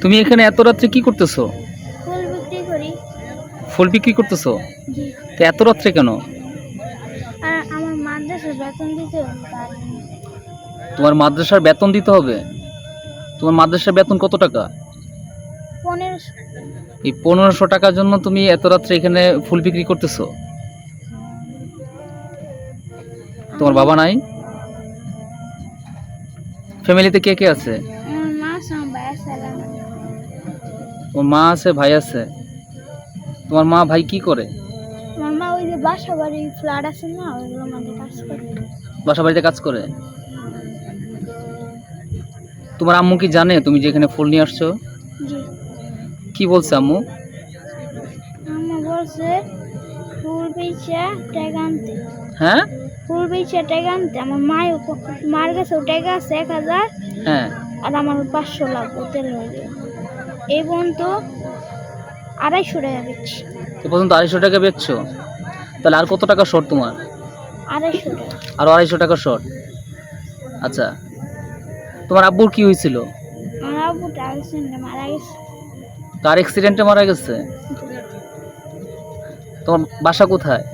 তুমি এখানে এত রাত্রে কি করতেছো? ফুল বিক্রি করি। ফুল বিক্রি করতেছো? জি। তো এত রাত্রে কেন? আর আমার মাদ্রাসার বেতন দিতে হবে তার জন্য। তোমার মাদ্রাসার বেতন দিতে হবে? তোমার মাদ্রাসার বেতন কত টাকা? 1500। এই 1500 টাকার জন্য তুমি এত রাত্রে এখানে ফুল বিক্রি করতেছো? তোমার বাবা নাই? ফ্যামিলিতে কে কে আছে? আমার মা আছে, আমার ভাই আছে, আর আমি। তোমার মা আছে, ভাই আছে। তোমার মা ভাই কি করে? আমার মা ওই যে বাসা বাড়ি ফ্ল্যাট আছে না, ওইগুলো মধ্যে কাজ করে। বাসা বাড়িতে কাজ করে? তোমার আম্মু কি জানে তুমি যে এখানে ফুল নিয়ে আসছো? জি। কি বলছে আম্মু? আম্মু বলছে ফুল বেচা টাকা আনতে। হ্যাঁ, ফুল বেচা টাকা আনতে। আমার মার কাছে টাকা আছে 1000, হ্যাঁ। আর আমার 500 লাগবে তেল হয়ে। এই পর্যন্ত 250 টাকা বেচছি। এ পর্যন্ত 250 টাকা বেচছো? তাহলে আর কত টাকা শর্ট তোমার? 250 টাকা। আরো 250 টাকা শর্ট। আচ্ছা, তোমার আব্বুর কি হয়েছিল? আমার আব্বু অ্যাক্সিডেন্টে মারা গেছে। কার অ্যাক্সিডেন্টে মারা গেছে? তোমার বাসা কোথায়?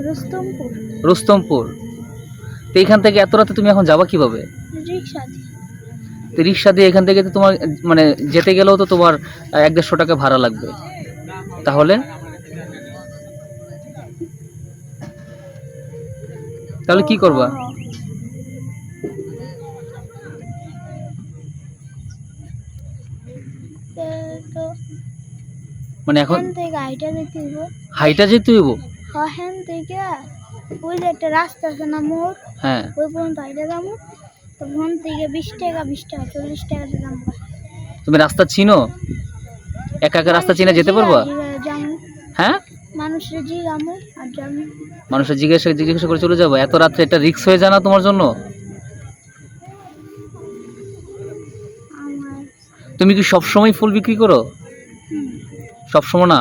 রুস্তমপুর। রুস্তমপুর। তো এখান থেকে এত রাতে তুমি এখন যাবা কিভাবে? রিক্সা দিয়ে। তো রিক্সা দিয়ে এখান থেকে তো তোমার মানে যেতে গেলেও তো তোমার 150 টাকা ভাড়া লাগবে। তাহলে তাহলে কি করবা? তো মানে এখন এখান থেকে হাইটা যেতে হইব। হাইটা যেতে হইব? এখান থেকে ওই যে একটা রাস্তা আছে না, মোড়, হ্যাঁ। ওই পর্যন্ত হাইটা যাবো। তো ওখান থেকে 20 টাকা 40 টাকা দিলাম। তুমি রাস্তা চিনো? একা একা রাস্তা চিনে যেতে পারবা? হ্যাঁ, মানুষের জিগামু আর যাবো। মানুষের জিজ্ঞাসা করে চলে যাবো? এত রাত্রে একটা রিস্ক হয়ে যায় না তোমার জন্য? আমার তুমি কি সব সময় ফুল বিক্রি করো? হুম, সব সময় না,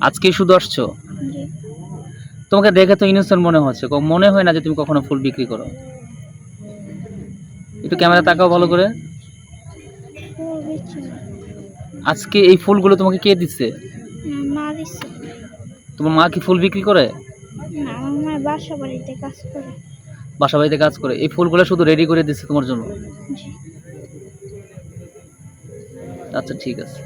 আজকেই শুধু আসছো? জি। তোমাকে দেখে তো ইনোসেন্ট মনে হচ্ছে, মনে হয় না যে তুমি কখনো ফুল বিক্রি করো। একটু ক্যামেরা তাকাও ভালো করে। ফুল বেচি না। আজকে এই ফুলগুলো তোমাকে কে দিচ্ছে? মা দিচ্ছে। তোমার মা কি ফুল বিক্রি করে? না, আমার মা বাসা বাড়িতে কাজ করে। বাসা বাড়িতে কাজ করে, এই ফুলগুলো শুধু রেডি করে দিচ্ছে তোমার জন্য? জি। আচ্ছা, ঠিক আছে।